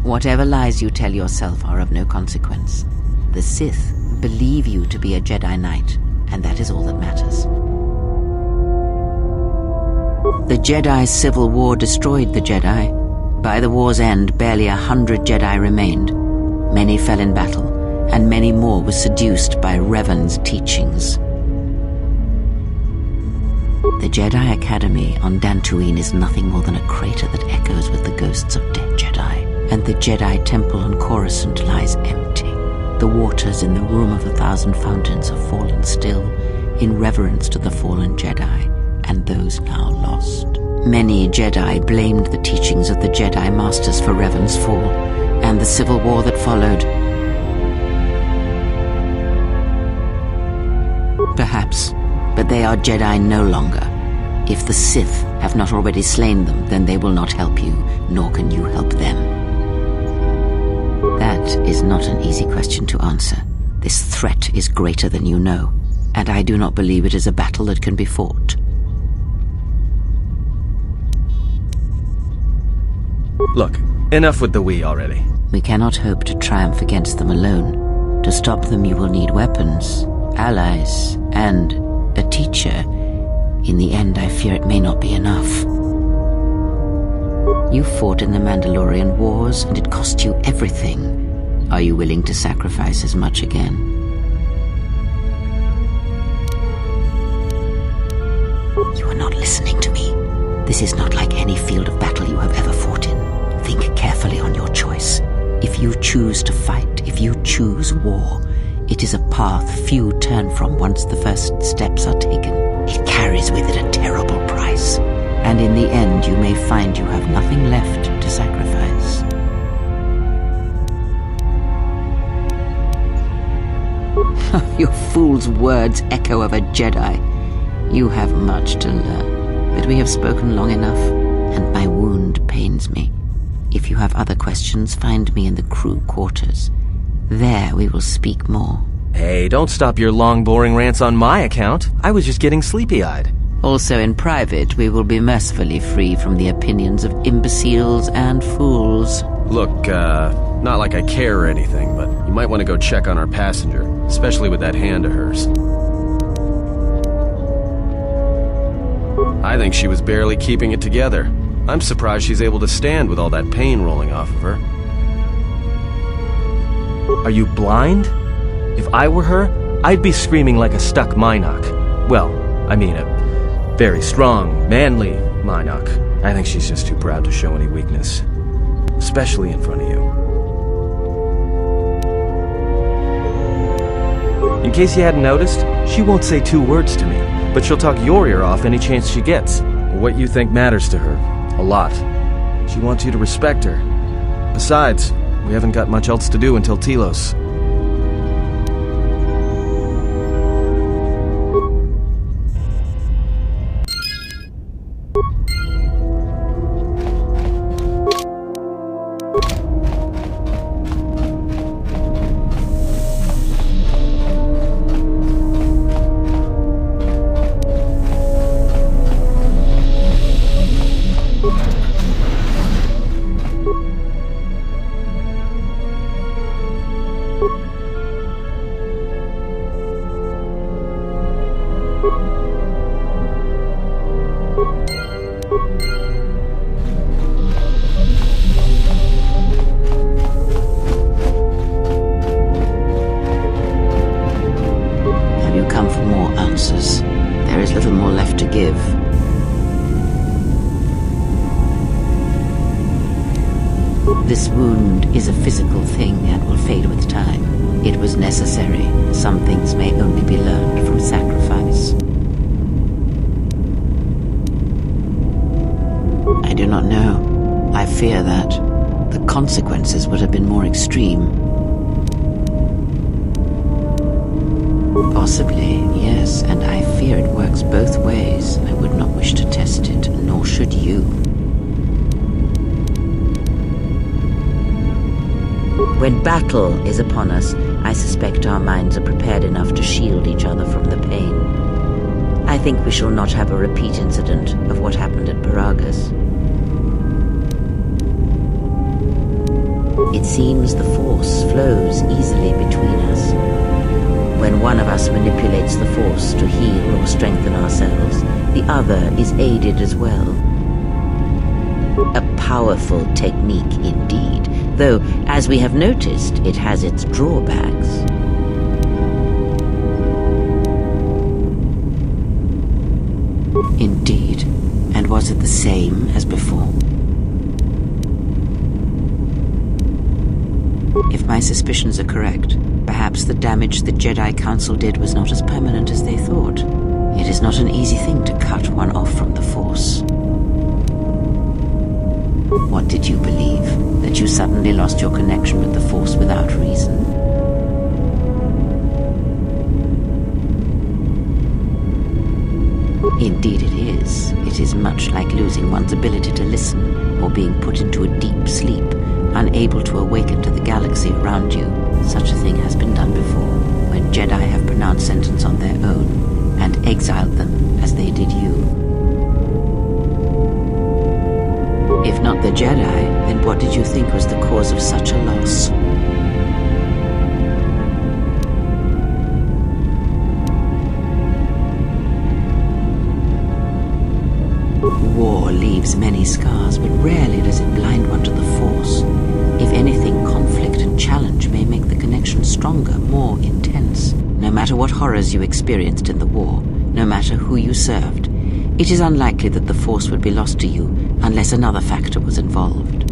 Whatever lies you tell yourself are of no consequence. The Sith believe you to be a Jedi Knight, and that is all that matters. The Jedi Civil War destroyed the Jedi. By the war's end, barely 100 Jedi remained. Many fell in battle, and many more were seduced by Revan's teachings. The Jedi Academy on Dantooine is nothing more than a crater that echoes with the ghosts of dead Jedi, and the Jedi Temple on Coruscant lies empty. The waters in the Room of 1,000 Fountains have fallen still, in reverence to the fallen Jedi and those now lost. Many Jedi blamed the teachings of the Jedi Masters for Revan's fall, and the civil war that followed. Perhaps, but they are Jedi no longer. If the Sith have not already slain them, then they will not help you, nor can you help them. That is not an easy question to answer. This threat is greater than you know, and I do not believe it is a battle that can be fought. Look, enough with the we already. We cannot hope to triumph against them alone. To stop them you will need weapons, allies, and a teacher. In the end, I fear it may not be enough. You fought in the Mandalorian Wars, and it cost you everything. Are you willing to sacrifice as much again? You are not listening to me. This is not like any field of battle you have ever fought in. Think carefully on your choice. If you choose to fight, if you choose war, it is a path few turn from once the first steps are taken. It carries with it a terrible price, and in the end you may find you have nothing left to sacrifice. Your fool's words echo of a Jedi. You have much to learn, but we have spoken long enough, and my wound pains me. If you have other questions, find me in the crew quarters. There we will speak more. Hey, don't stop your long, boring rants on my account. I was just getting sleepy-eyed. Also in private, we will be mercifully free from the opinions of imbeciles and fools. Look, not like I care or anything, but you might want to go check on our passenger, especially with that hand of hers. I think she was barely keeping it together. I'm surprised she's able to stand with all that pain rolling off of her. Are you blind? If I were her, I'd be screaming like a stuck Mynock. Well, I mean a very strong, manly Mynock. I think she's just too proud to show any weakness. Especially in front of you. In case you hadn't noticed, she won't say 2 words to me, but she'll talk your ear off any chance she gets. What you think matters to her. A lot. She wants you to respect her. Besides, we haven't got much else to do until Telos. There is little more left to give. This wound is a physical thing and will fade with time. It was necessary. Some things may only be learned from sacrifice. I do not know. I fear that the consequences would have been more extreme. Possibly, yes, and I fear it works both ways. I would not wish to test it, nor should you. When battle is upon us, I suspect our minds are prepared enough to shield each other from the pain. I think we shall not have a repeat incident of what happened at Paragus. It seems the Force flows easily between us. When one of us manipulates the Force to heal or strengthen ourselves, the other is aided as well. A powerful technique indeed, though, as we have noticed, it has its drawbacks. Indeed. And was it the same as before? If my suspicions are correct, perhaps the damage the Jedi Council did was not as permanent as they thought. It is not an easy thing to cut one off from the Force. What did you believe? That you suddenly lost your connection with the Force without reason? Indeed it is. It is much like losing one's ability to listen, or being put into a deep sleep, unable to awaken to the galaxy around you. Such a thing has been done before, when Jedi have pronounced sentence on their own, and exiled them as they did you. If not the Jedi, then what did you think was the cause of such a loss? War leaves many scars, but rarely does it blind one to the Force. If anything, conflict and challenge may make the connection stronger, more intense. No matter what horrors you experienced in the war, no matter who you served, it is unlikely that the Force would be lost to you unless another factor was involved.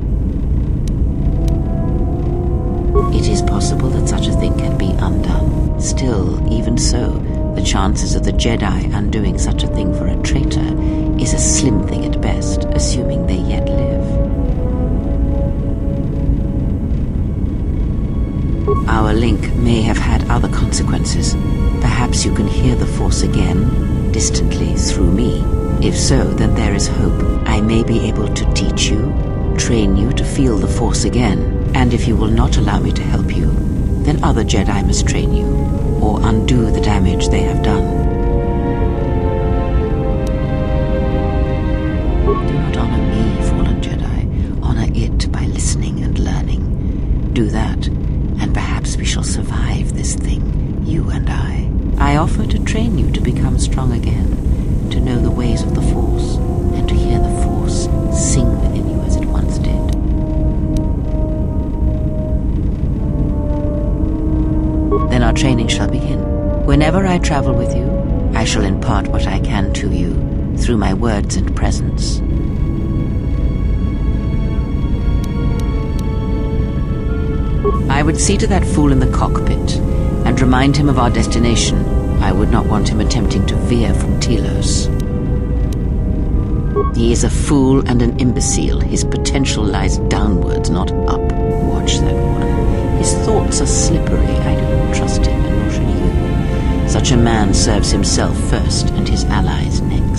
It is possible that such a thing can be undone. Still, even so, the chances of the Jedi undoing such a thing for a traitor is a slim thing at best, assuming they yet live. Our link may have had other consequences. Perhaps you can hear the Force again, distantly, through me. If so, then there is hope. I may be able to teach you, train you to feel the Force again. And if you will not allow me to help you, then other Jedi must train you, or undo the damage they have done. Do not honor me, fallen Jedi. Honor it by listening and learning. Do that, and perhaps we shall survive this thing, you and I. I offer to train you to become strong again, to know the ways of the Force, and to hear the Force sing within you as it once did. Then our training shall begin. Whenever I travel with you, I shall impart what I can to you through my words and presence. I would see to that fool in the cockpit and remind him of our destination. I would not want him attempting to veer from Telos. He is a fool and an imbecile. His potential lies downwards, not up. Watch that one. His thoughts are slippery. I do not trust him, and nor should you. Such a man serves himself first and his allies next.